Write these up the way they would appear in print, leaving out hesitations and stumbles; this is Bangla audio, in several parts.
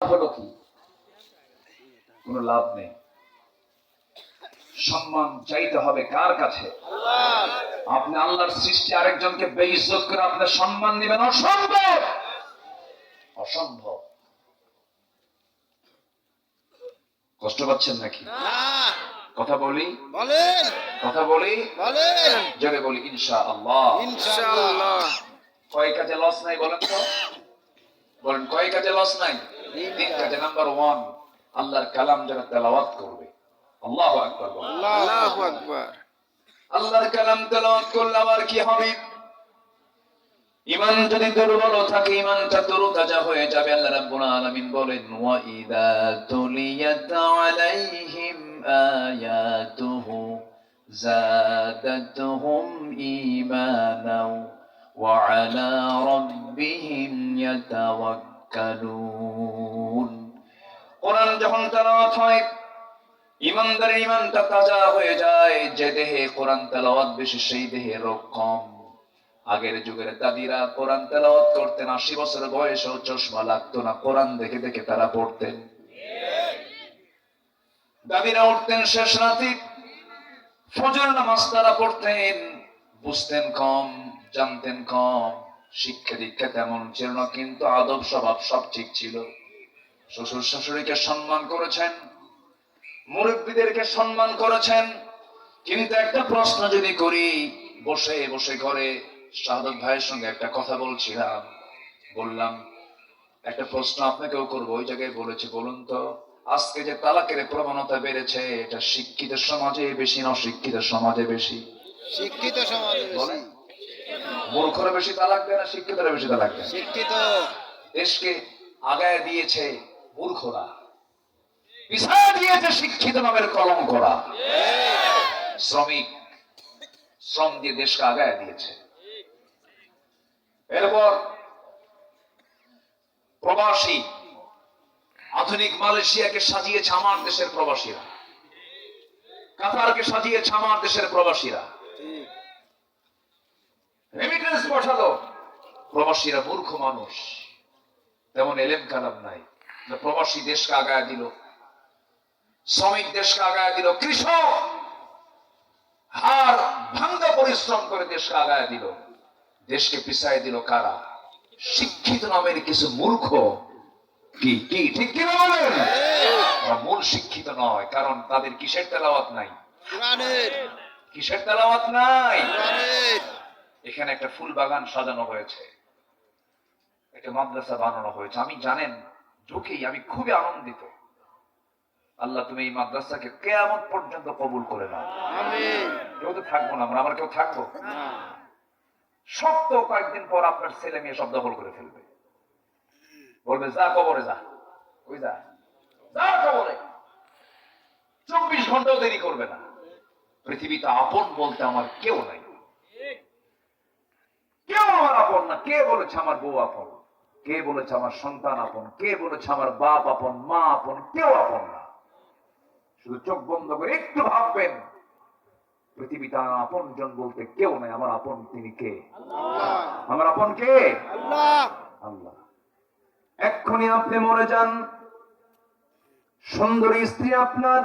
হলো কি? কোনো লাভ নেই। সম্মান চাইতে হবে কার কাছে? আপনি আল্লাহর সৃষ্টি আরেকজনকে বেইজ্জত করে আপনার সম্মান দিবেন, অসম্ভব, অসম্ভব। কষ্ট পাচ্ছেন নাকি? কথা বলি, কথা বলি, জোরে বলি ইনশাআল্লাহ। কয় কাজে লস নাই বলেন তো? বলেন কয় কাজে লস নাই? তিন কাজে। নাম্বার 1, আল্লাহর কালাম যারা তেলাওয়াত করবে। আল্লাহু আকবার, আল্লাহু আকবার। আল্লাহর কালাম তেলাওয়াত করলে আমার কি হবে? ঈমান যদি দুর্বল থাকে, ঈমানটা তরতাজা হয়ে যাবে। আল্লাহ রাব্বুল আলামিন বলেন, ওয়া ইযা তুলিয়াত আলাইহিম আয়াতুহু যাদাতুহুম ঈমানাও ওয়া আলা রাব্বিহিম ইয়াতাওয়াক্কালুন। কোরআন যখন তেলাওয়াত হয়, ঈমানদারের ঈমানটা তাজা হয়ে যায়। যে দেহে কোরআন তেলাওয়াত বেশি, সেই দেহে রোগ কম। আগের যুগের দাদিরা কোরআন তেলাওয়াত করতেন, 80 বছর বয়সেও চশমা লাগতো না, কোরআন দেখে দেখে তারা পড়তেন। দাদিরা উঠতেন শেষ রাতে, ফজর নামাজ তারা পড়তেন। বুঝতেন কম, জানতেন কম, শিক্ষা দীক্ষা তেমন ছিল না, কিন্তু আদব স্বভাব সব ঠিক ছিল। শ্বশুর শাশুড়িকে সম্মান করেছেন, মুরব্বীদেরকে সম্মান করেছেন। কিন্তু একটা প্রশ্ন যদি করি, বসে বসে ঘরে শাহাদত ভাইয়ের সঙ্গে একটা কথা বলছিলাম, বললাম একটা প্রশ্ন আপনাকেও করবো। ওই জায়গায় বলেছে, বলুন তো আজকে যে তালাকের প্রবণতা বেড়েছে, এটা শিক্ষিত সমাজে বেশি না অশিক্ষিত সমাজে বেশি? শিক্ষিত সমাজে বেশি। মূর্খরা বেশি তালাক দেয় না শিক্ষিতরা বেশি তালাক দেয়? শিক্ষিত। দেশকে আগায় দিয়েছে মূর্খরা, পিছায় দিয়েছে শিক্ষিত নামের কলঙ্করা। শ্রমিক শ্রম দিয়ে দেশকে আগায় দিয়েছে। এরপর প্রবাসী, আধুনিক মালয়েশিয়াকে সাজিয়েছে আমার দেশের প্রবাসীরা, কাতারকে সাজিয়েছে আমার দেশের প্রবাসীরা, রেমিটেন্স পাঠালো। প্রবাসীরা মূর্খ মানুষ, তেমন এলেম কালাম নাই। প্রবাসী দেশকে আগায় দিল, শ্রমিক দেশকে আগায় দিল, কৃষক হার ভাঙ্গা পরিশ্রম করে দেশকে আগায় দিল। দেশকে পিছায় দিল কারা? শিক্ষিত নামের কিছু মূর্খ। কি কি ঠিক কি বলেন? মূল শিক্ষিত নয়, কারণ তাদের কিসের তেলাওয়াত নাই? কোরআনের। কিসের তেলাওয়াত নাই? কোরআনের। এখানে একটা ফুল বাগান সাজানো হয়েছে, একটা মাদ্রাসা বানানো হয়েছে। আমি জানেন ঢুকেই আমি খুবই আনন্দিত। আল্লাহ তুমি এই মাদ্রাসাকে কিয়ামত পর্যন্ত কবুল করে নাও। আমিন। কেউ তো থাকবো না আমরা, কেউ থাকবো না। সত্য কয়েকদিন পর আপনার ছেলে মেয়ে সব দখল করে ফেলবে, বলবে যা কবরে যা, ওই যা যা কবরে। 24 ঘন্টাও দেরি করবে না। পৃথিবীতে আপন বলতে আমার কেউ নাই, কেউ আমার আপন না। কে বলেছে আমার বউ আপন? কে বলেছে আমার সন্তান আপন? কে বলেছে আমার বাপ আপন, মা আপন? কেউ আপন না। শুধু চোখ বন্ধ করে একটু ভাববেন, পৃথিবীতে আপন জন বলতে কেউ নাই। আমার আপন তিনি কে? আল্লাহ। আমার আপন কে? আল্লাহ। আল্লাহ। এক্ষুনি আপনি মরে যান, সুন্দরী স্ত্রী আপনার,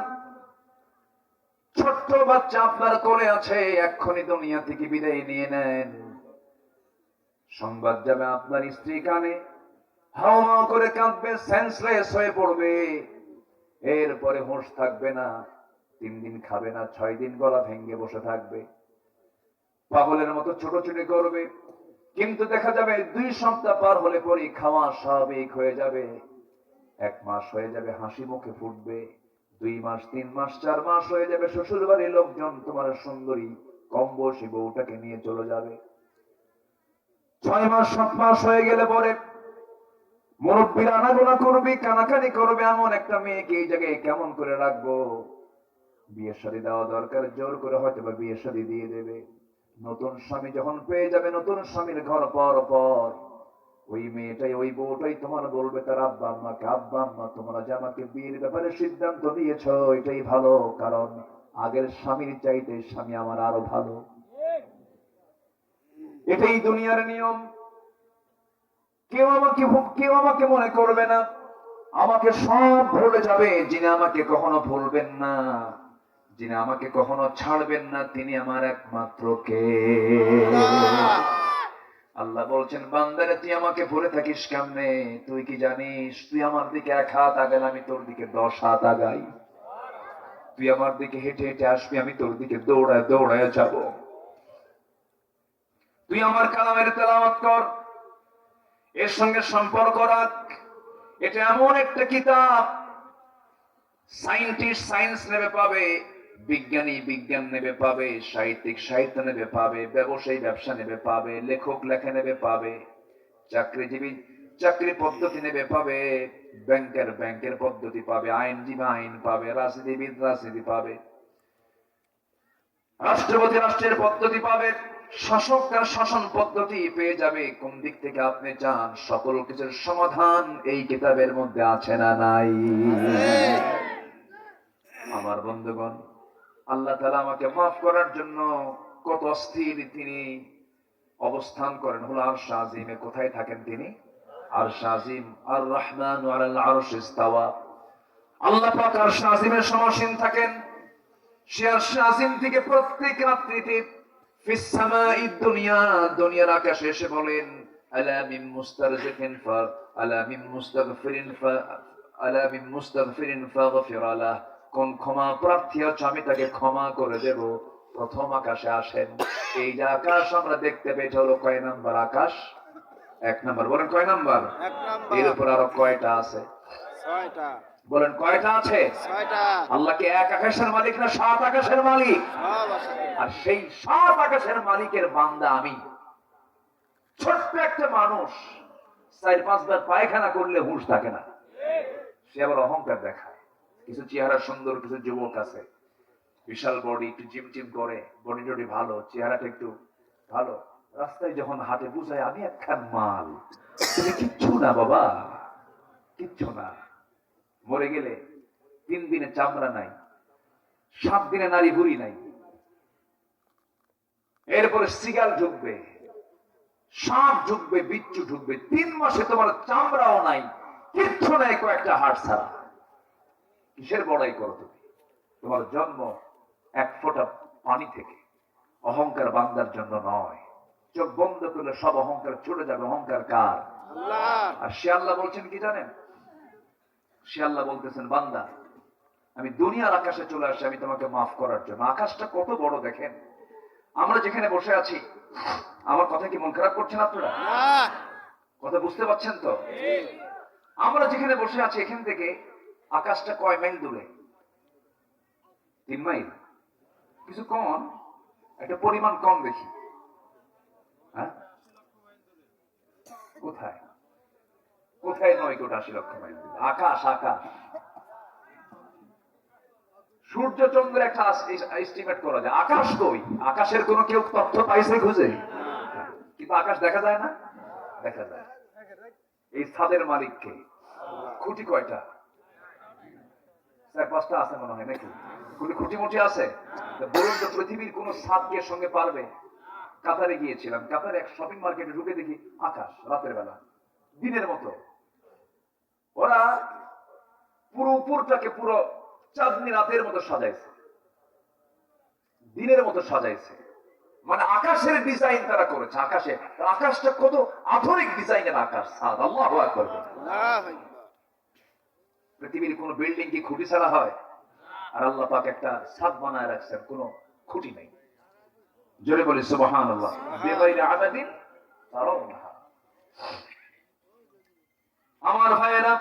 ছোট্ট বাচ্চা আপনার কোলে আছে, এক্ষুনি দুনিয়া থেকে বিদায় নিয়ে নেন। সংবাদ যাবে আপনার স্ত্রী কানে, হাওয়া করে কাঁদবে, সেন্সলেস হয়ে পড়বে। এরপরে হুঁশ থাকবে না, 3 দিন খাবে না, 6 দিন গলা ভেঙে বসে থাকবে, পাগলের মতো ছোটাছুটি করবে। কিন্তু দেখা যাবে 2 সপ্তাহ পার হলে পরে খাওয়া স্বাভাবিক হয়ে যাবে। 1 মাস হয়ে যাবে, হাসি মুখে ফুটবে। 2 মাস, 3 মাস, 4 মাস হয়ে যাবে, শ্বশুর বাড়ির লোকজন তোমার সুন্দরী কম বয়সী বউটাকে নিয়ে চলে যাবে। 6 মাস 7 মাস হয়ে গেলে পরে মুরব্বীরা আনাগোনা করবে, কানাকানি করবে, এমন একটা মেয়েকে এই জায়গায় কেমন করে রাখবো? বিয়ে শাদী দেওয়া দরকার, জোর করে হয়তো বা বিয়ে শাদী দিয়ে দেবে। নতুন স্বামী যখন পেয়ে যাবে, নতুন স্বামীর ঘর পর পর ওই মেয়েটাই, ওই বউটাই তোমার বলবে তার আব্বা আম্মাকে, আব্বা আম্মা তোমরা যে আমাকে বিয়ের ব্যাপারে সিদ্ধান্ত দিয়েছ এটাই ভালো, কারণ আগের স্বামীর চাইতে স্বামী আমার আরো ভালো। এটাই দুনিয়ার নিয়ম। কেউ আমাকে মনে করবে না, আমাকে সব ভুলে যাবে। যিনি আমাকে কখনো ভুলবেন না, যিনি আমাকে কখনো ছাড়বেন না, তিনি আমার একমাত্র কে? আল্লাহ বলছেন, বান্দারে তুই আমাকে ভুলে থাকিস কেমনে? তুই কি জানিস তুই আমার দিকে 1 হাত আগালে আমি তোর দিকে 10 হাত আগাই। তুই আমার দিকে হেঁটে হেঁটে আসবি, আমি তোর দিকে দৌড়ায় দৌড়ায় যাব। তুই আমার কালামের তেলাওয়াত কর, এর সঙ্গে সম্পর্ক রাখ। এটা এমন একটা কিতাব, সায়েন্টিস্ট সায়েন্স নেবে পাবে, বিজ্ঞানী বিজ্ঞান নেবে পাবে, সাহিত্যিক সাহিত্য নেবে পাবে, ব্যবসায়ী ব্যবসা নেবে পাবে, লেখক লেখা নেবে পাবে, চাকরিজীবী চাকরি পদ্ধতি নেবে পাবে, ব্যাংকের ব্যাংকের পদ্ধতি পাবে, আইনজীবী আইন পাবে, রাজনীতিবিদ রাজনীতি পাবে, রাষ্ট্রপতি রাষ্ট্রের পদ্ধতি পাবে, শাসক তার শাসন পদ্ধতি পেয়ে যাবে। কোন দিক থেকে আপনি চান, সকল কিছুর সমাধান এই কিতাবের মধ্যে আছে না নাই? আমার বন্ধুগণ, আল্লাহ তাআলা আমাকে মাফ করার জন্য কত অস্থির তিনি অবস্থান করেন হলো আরশ আজিমে। কোথায় থাকেন তিনি? আরশ আজিম। আর রহমানু আলাল আরশ ইস্তাওয়া। আল্লাহ পাক আরশ আজিমের সমাসীন থাকেন। সে আরশ আজিম থেকে প্রত্যেক রাত্রিতে ফিস সামাঈদ দুনিয়া, দুনিয়ার আকাশে এসে বলেন, আলা মিন মুস্তারজিফিন ফা আলা মিন মুস্তাগফিরিন ফা আলা মিন মুস্তাগফিরিন ফাগফির লাহ। কোন ক্ষমা প্রার্থী আছে আমি তাকে ক্ষমা করে দেব। প্রথম আকাশে আসেন। এই যে আকাশ আমরা দেখতে পেয়ে, হলো কয় নাম্বার আকাশ? 1 নাম্বার। বলেন কয় নাম্বার? 1 নাম্বার। এর উপর আরো কয়টা আছে? 6টা। বলেন কয়টা আছে? 6টা। আল্লাহ কি 1 আকাশের মালিক না 7 আকাশের মালিক? সব আছে। আর সেই 7 আকাশের মালিকের বান্দা আমি, ছোট্ট একটা মানুষ, 4-5 বার পায়খানা করলে হুঁশ থাকে না। সে আবার অহংকার দেখায়। কিছু চেহারা সুন্দর কিছু যুবক আছে, বিশাল বডি, একটু জিম টিম করে, বডি টডি ভালো, চেহারাটা একটু ভালো, রাস্তায় যখন হাঁটে বুঝায় আমি একখান মাল। তুমি কিচ্ছু না বাবা, কিচ্ছু না। মরে গেলে 3 দিনে চামড়া নাই, 7 দিনে নারী ভুড়ি নাই, এরপরে সিগাল ঢুকবে, সাপ ঢুকবে, বিচ্ছু ঢুকবে, 3 মাসে তোমার চামড়াও নাই, কিচ্ছু নাই, কয়েকটা হাড় ছাড়া। কিসের বড়াই করো তুমি? তোমার জন্ম 1 ফোঁটা পানি থেকে। অহংকার বান্দার জন্য নয়। চোখ বন্ধ করলে সব অহংকার চলে যাবে। অহংকার কার? আল্লাহ। আর সে আল্লাহ বলছেন কি জানেন? সে আল্লাহ বলতেছেন, বান্দা আমি দুনিয়ার আকাশে চলে আসছি আমি তোমাকে মাফ করার জন্য। আকাশটা কত বড় দেখেন। আমরা যেখানে বসে আছি, আমার কথা কি মন খারাপ করছেন আপনারা? না। কথা বুঝতে পারছেন তো? আমরা যেখানে বসে আছি এখান থেকে আকাশটা কয় মাইল দূরে? 3 মাইল। কিছু কম, একটা পরিমাণ কম দেখি। হ্যাঁ, কোথায় কোথায় 9 কোটি 80 লক্ষ মাইল দূরে? আকাশ আকাশ। সূর্য চন্দ্রের একটা এস্টিমেট করা যায়। আকাশ কই? আকাশের কোন কেউ তথ্য পাইছে খুঁজে? কিন্তু আকাশ দেখা যায় না? দেখা যায়। এই ছাদের মালিককে। খুঁটি কয়টা? 4-5টা আছে মনে হয় নাকি? কোন খুঁটি মুটি আছে? বলুন তো, পৃথিবীর কোন ছাদকে সঙ্গে পারবে? কাতারে গিয়েছিলাম, কাতারে এক শপিং মার্কেটে ঢুকে দেখি আকাশ রাতের বেলা দিনের মতো। ওরা পুরো উপরটাকে পুরো চাঁদনি রাতের মতো সাজাইছে, দিনের মতো সাজাইছে। মানে আকাশের ডিজাইন তারা করেছে। আকাশটা কত আধুনিক ডিজাইনের আকাশ, ছাদ। আল্লাহু আকবার। পৃথিবীর কোন বিল্ডিং কি খুঁটি ছাড়া হয়? আর আল্লাহ পাক একটা ছাদ বানায় রাখছেন, কোন খুঁটি নেই। জোরে বলি সুবহানাল্লাহ। বিগাইরি আমাদিন তারাউনাহা। আমার ভাইয়েরা,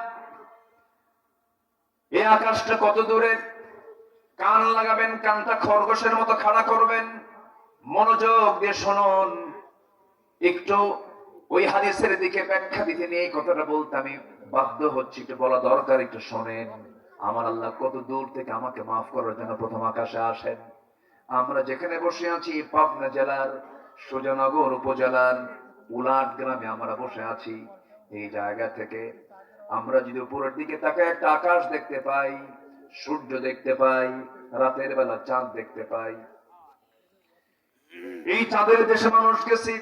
এই আকাশটা কত দূরে? কান লাগাবেন, কানটা খরগোশের মতো খাড়া করবেন, মনোযোগ দিয়ে শুনুন। একটু ওই হাদিসের দিকে ব্যাখ্যা দিতে নিয়ে কথাটা বলতে আমি বাধ্য হচ্ছি, একটু বলা দরকার। একটু শোনেন। আমার আল্লাহ কত দূর থেকে আমাকে মাফ করার জন্য প্রথম আকাশে আসেন। আমরা যেখানে বসে আছি পাবনা জেলার সুজানগর উপজেলার উলাট গ্রামে আমরা বসে আছি। এই জায়গা থেকে আমরা যদি উপরের দিকে তাকায় একটা আকাশ দেখতে পাই, সূর্য দেখতে পাই, রাতের বেলা চাঁদ দেখতে পাই। এই চাঁদের দেশে মানুষ গেছে,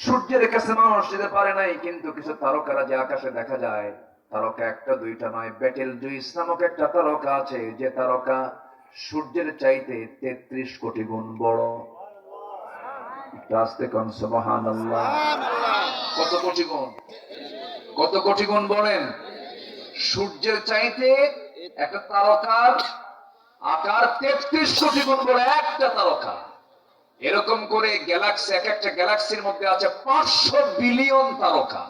সূর্যের কাছে মানুষ যেতে পারে নাই, কিন্তু কিছু তারকারা যে আকাশে দেখা যায়, তারকা একটা দুইটা নয়, বেটেল জুইস নামক একটা তারকা আছে, যে তারকা সূর্যের চাইতে 33 কোটি গুণ বড়। আস্তে কোন সুবহানাল্লাহ। কত কোটি গুণ? কত কোটি গুণ বলেন? সূর্যের চাইতে একটা তারকার আকার 33 কোটি গুণ বড় একটা তারকা। এরকম করে গ্যালাক্সি, এক একটা গ্যালাক্সির মধ্যে আছে 500 বিলিয়ন তারকা।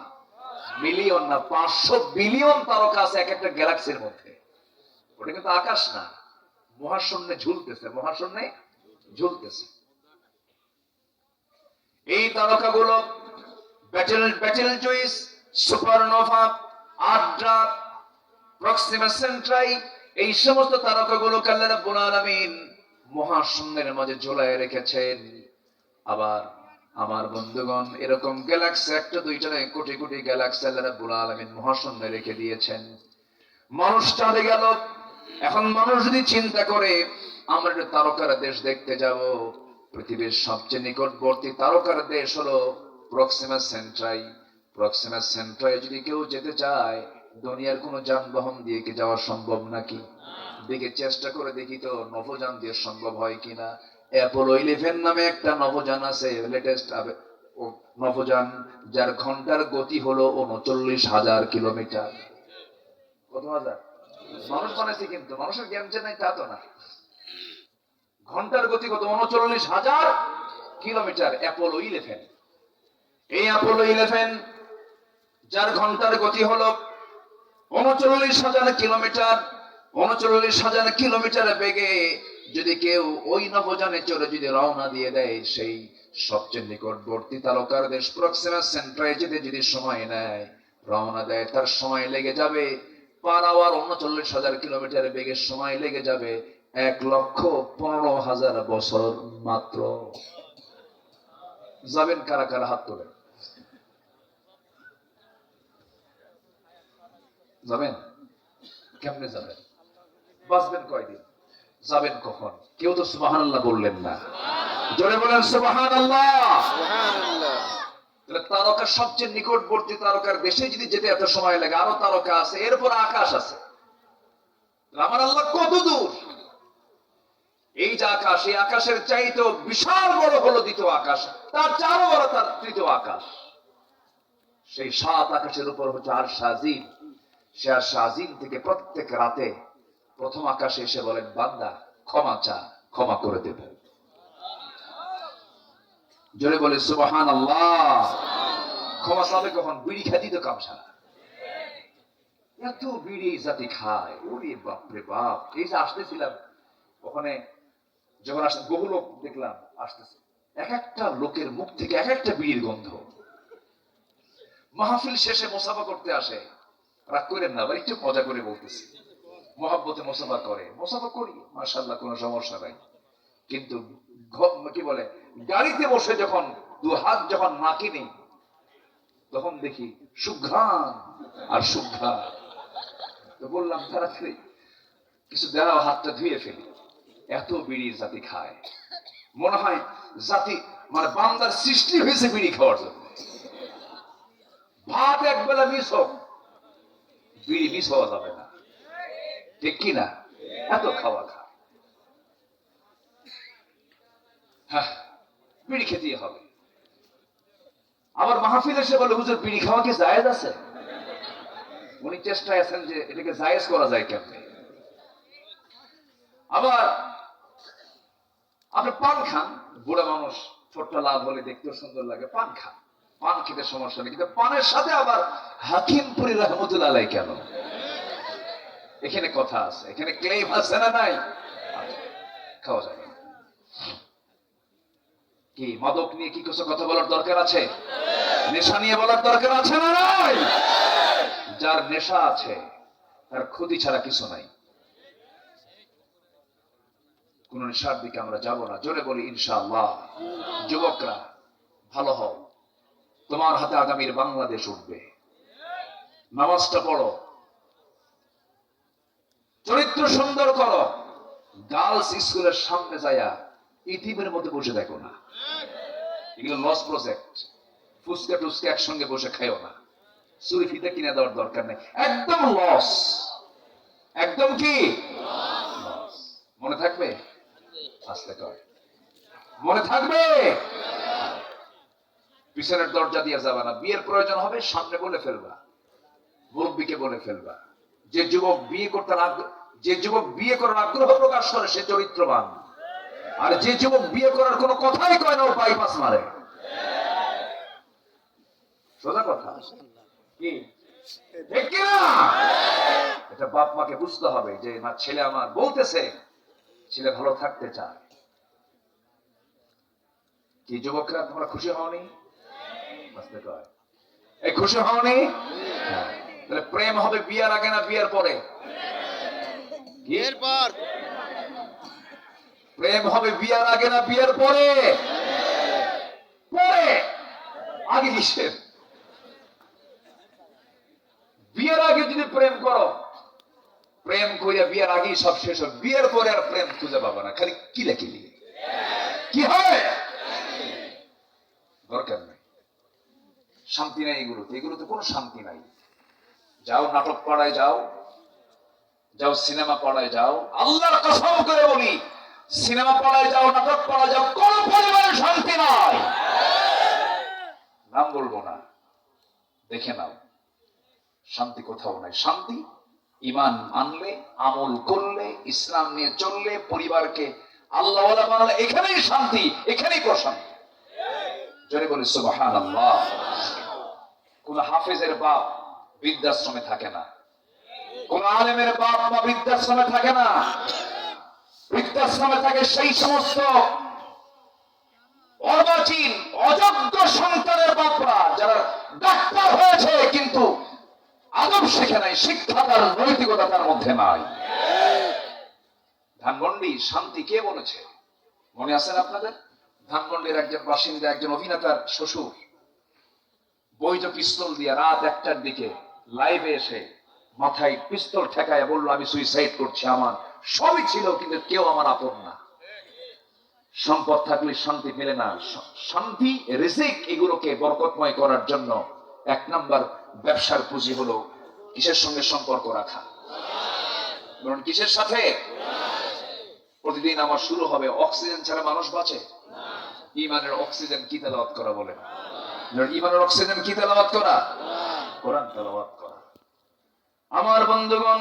মিলিয়ন না, 500 বিলিয়ন তারকা আছে এক একটা গ্যালাক্সির মধ্যে। ওটা কিন্তু আকাশ না, মহাশূন্যে ঝুলতেছে, মহাশূন্যে ঝুলতেছে। এই তারকাগুলো বেটেলজুইস, সুপারনোভা, আদ্রা, প্রক্সিমা সেন্ট্রাই, এই সমস্ত তারকাগুলোকে আল্লাহ রাব্বুল আলামিন মহাশূন্যের মাঝে ঝুলায় রেখেছেন। আবার আমার বন্ধুগণ, এরকম গ্যালাক্সি একটা দুইটা নয়, কোটি কোটি গ্যালাক্সি আল্লাহ রাব্বুল আলামিন মহাশূন্যে রেখে দিয়েছেন। মানুষ চাঁদে গেল, এখন মানুষ যদি চিন্তা করে আমরা একটা তারকার দেশ দেখতে যাব, পৃথিবীর সবচেয়ে নিকটবর্তী তারকার দেশ হলো প্রক্সিমা সেন্ট্রাই। প্রক্সিমা সেন্ট্রাই যদি কেউ যেতে চায়, দুনিয়ার কোনো যানবাহন দিয়ে কি যাওয়া সম্ভব নাকি? দেখে চেষ্টা করে দেখি তো নভোযান দিয়ে সম্ভব হয় কিনা। অ্যাপোলো 11 নামে একটা নভোযান আছে, লেটেস্ট নভোযান, যার ঘন্টার গতি হলো 39,000 কিলোমিটার। কত হাজার? মানুষ বানাইছে, কিন্তু মানুষের জ্ঞান যে নাই তা তো না। ঘন্টার গতি কত? 39,000 কিলোমিটার। অ্যাপোলো 11, এই অ্যাপোলো 11 যার ঘন্টার গতি হলো 39,000 কিলোমিটার, 39,000 কিলোমিটার বেগে যদি কেউ ওই নভোযানে চড়ে যদি রওনা দিয়ে দেয়, সেই সবচেয়ে নিকটবর্তী তারকার দেশ প্রক্সিমা সেন্ট্রাই যেতে যদি সময় নেয়, রওনা দেয়, তার সময় লেগে যাবে পার আওয়ার 39,000 কিলোমিটার বেগে সময় লেগে যাবে 1,15,000 বছর মাত্র। যাবেন কারা কারা? হাত তোলে। যাবেন? কেমনে যাবেন? বাঁচবেন কয়দিন? যাবেন কখন? কেউ তো সুবহানাল্লাহ বললেন না। জোরে বলেন সুবহানাল্লাহ। তাহলে তারকার সবচেয়ে নিকটবর্তী তারকার দেশে যদি যেতে এত সময় লাগে, আরো তারকা আছে, এরপর আকাশ আছে। আমার আল্লাহ কত দূর! এই যে আকাশ, এই আকাশের চাইতে বিশাল বড় হলো দ্বিতীয় আকাশ, তার চারও বড় তার তৃতীয় আকাশ। সেই 7 আকাশের উপর হচ্ছে আরশ আজিম। সে আরশ আজিম থেকে প্রত্যেক রাতে প্রথম আকাশে এসে বলেন, বান্দা ক্ষমা চা, ক্ষমা করে দেব। জোরে বলে সুবহানাল্লাহ। ক্ষমা চাবে কখন? বিড়ি খাতি তো কামসা। এত বিড়ি জাতি খায়, ওরে বাপরে বাপ। এই যে আসতেছিলাম ওখানে, যখন আসতে বহু লোক দেখলাম আসতেছে, এক একটা লোকের মুখ থেকে এক একটা বিড়ির গন্ধ। মাহফিল শেষে মুসাফা করতে আসে, রাগ করেন না, একটু মজা করে বলতেছি, মহাব্বতে মুসাফা করে, মুসাফা করি, মাশাআল্লাহ, কোনো সমস্যা নাই। কিন্তু কি বলে, গাড়িতে বসে যখন দু হাত যখন নাকি নেই, তখন দেখি সুঘ্রাণ আর সুঘ্রাণ। তো বললাম তাড়াতাড়ি কিছু দেওয়া, হাতটা ধুয়ে ফেলি। এত বিড়ি জাতি খায়, মনে হয় জাতি মানে বান্দার সৃষ্টি হয়েছে বিড়ি খাওয়ার জন্য। ভাত একবেলা মিস হোক, বিড়ি মিস হওয়া যাবে না, ঠিক কিনা? এত খাওয়া খা, হ্যাঁ, বিড়ি খেতেই হবে। আবার মাহফিল এসে বলে, হুজুর বিড়ি খাওয়া কি জায়েজ আছে? উনি চেষ্টায় আছেন যে এটাকে জায়েজ করা যায় কেমনে। আবার আপনি পান খান, বুড়া মানুষ, ছোট্ট লাল হলে দেখতেও সুন্দর লাগে, পান খান, পান খেতে সমস্যা নেই, কিন্তু পানের সাথে আবার হাকিমপুরি রহমতুল্লাহ আলাইহি কেন? এখানে কথা আছে, এখানে ক্লেম আছে না নাই? খাওয়া যাবে কি? মাদক নিয়ে কি কিছু কথা বলার দরকার আছে? নেশা নিয়ে বলার দরকার আছে না নাই? যার নেশা আছে তার ক্ষতি ছাড়া কিছু নাই। কোন নেশার দিকে আমরা যাব না। জোরে বলি ইনশাআল্লাহ। যুবকরা ভালো হও, তোমার হাতে আগামীর বাংলাদেশ উঠবে। নামাজটা পড়ো, চরিত্র সুন্দর করো। গার্লস স্কুলের সামনে যায়া ইতিমের মধ্যে বসে দেখো না, এগুলো লস প্রজেক্ট। ফুচকা টুচকা একসঙ্গে বসে খাইও না। চুরি ফিতে কিনে দেওয়ার দরকার নেই, একদম লস, একদম কি লস। মনে থাকবে? আস্তে কর, মনে থাকবে? পিছনের দরজা দিয়ে যাবা না। বিয়ের প্রয়োজন হবে সামনে বলে ফেলবা, মুরব্বীকে বলে ফেলবা। যে যুবক বিয়ে করার আগ্রহ প্রকাশ করে সে চরিত্রবান, আর যে যুবক বিয়ে করার কোনো কথাই কয় না ও বাইপাস মারে। সোজা কথা কি? ঠিক কি না? এটা বাপ মাকে বুঝতে হবে যে না, ছেলে আমার বলতেছে ছেলে ভালো থাকতে চায়। কি যুবকরা তোমরা খুশি হওনি? এই খুশি হওনি? তাহলে প্রেম হবে বিয়ার আগে না বিয়ার পরে? এরপর প্রেম হবে বিয়ার আগে না বিয়ার পরে? পরে। আগে কিসের? বিয়ের আগে যদি প্রেম করো, প্রেম করিয়া বিয়ের আগেই সব শেষ হবে, বিয়ের পরে আর প্রেম খুঁজে পাবো না, খালি কিলাকিলি। কি হয়? দরকার নেই, শান্তি নাই এগুলোতে, এগুলোতে কোনো শান্তি নাই। যাও নাটক পাড়ায় যাও, যাও সিনেমা পাড়ায় যাও, আল্লাহর কসম করে বলি, সিনেমা পাড়ায় যাও, নাটক পাড়ায় যাও, কোন পরিবারে শান্তি নাই। নাম বলবো না, দেখে নাও, শান্তি কোথাও নাই। শান্তি ঈমান আনলে, আমল করলে, ইসলাম নিয়ে চললে, পরিবারকে আল্লাহ ওয়ালা বানালে, এখানেই শান্তি, এখানেই প্রশান্তি। যদি বলি সুবহানাল্লাহ। কোন হাফেজের বাপ বৃদ্ধাশ্রমে থাকে না, কোন আলেমের বাপ মা বৃদ্ধাশ্রমে থাকে না। বৃদ্ধাশ্রমে থাকে সেই সমস্ত অর্বাচীন অযোগ্য সন্তানের বাপরা, যারা ডাক্তার হয়েছে কিন্তু আদব শেখে নাই, শিক্ষা তার, নৈতিকতা তার মধ্যে নাই। ধানমন্ডি শান্তি কে বলেছে? মনে আছেন আপনাদের? ধানমন্ডির একজন বাসিন্দা, একজন অভিনেতার শ্বশুর বৈধ পিস্তল দিয়ে রাত 1টার দিকে লাইভে এসে মাথায় পিস্তল ঠেকায় বললো, আমি সুইসাইড করছি, আমার সবই ছিল কিন্তু কেউ আমার আপন না। সম্পদ থাকলে শান্তি মেলে না। শান্তি, রিজিক, এগুলোকে বরকতময় করার জন্য 1 নাম্বার ব্যবসার পুঁজি হলো কিসের সঙ্গে সম্পর্ক রাখা? বলুন কিসের সাথে? প্রতিদিন আমার শুরু হবে, অক্সিজেন ছাড়া মানুষ বাঁচে? ঈমানের অক্সিজেন কি তেলাওয়াত করা বলেন? ঈমানের অক্সিজেন কি তেলাওয়াত করা? কোরআন তেলাওয়াত করা। আমার বন্ধুগণ,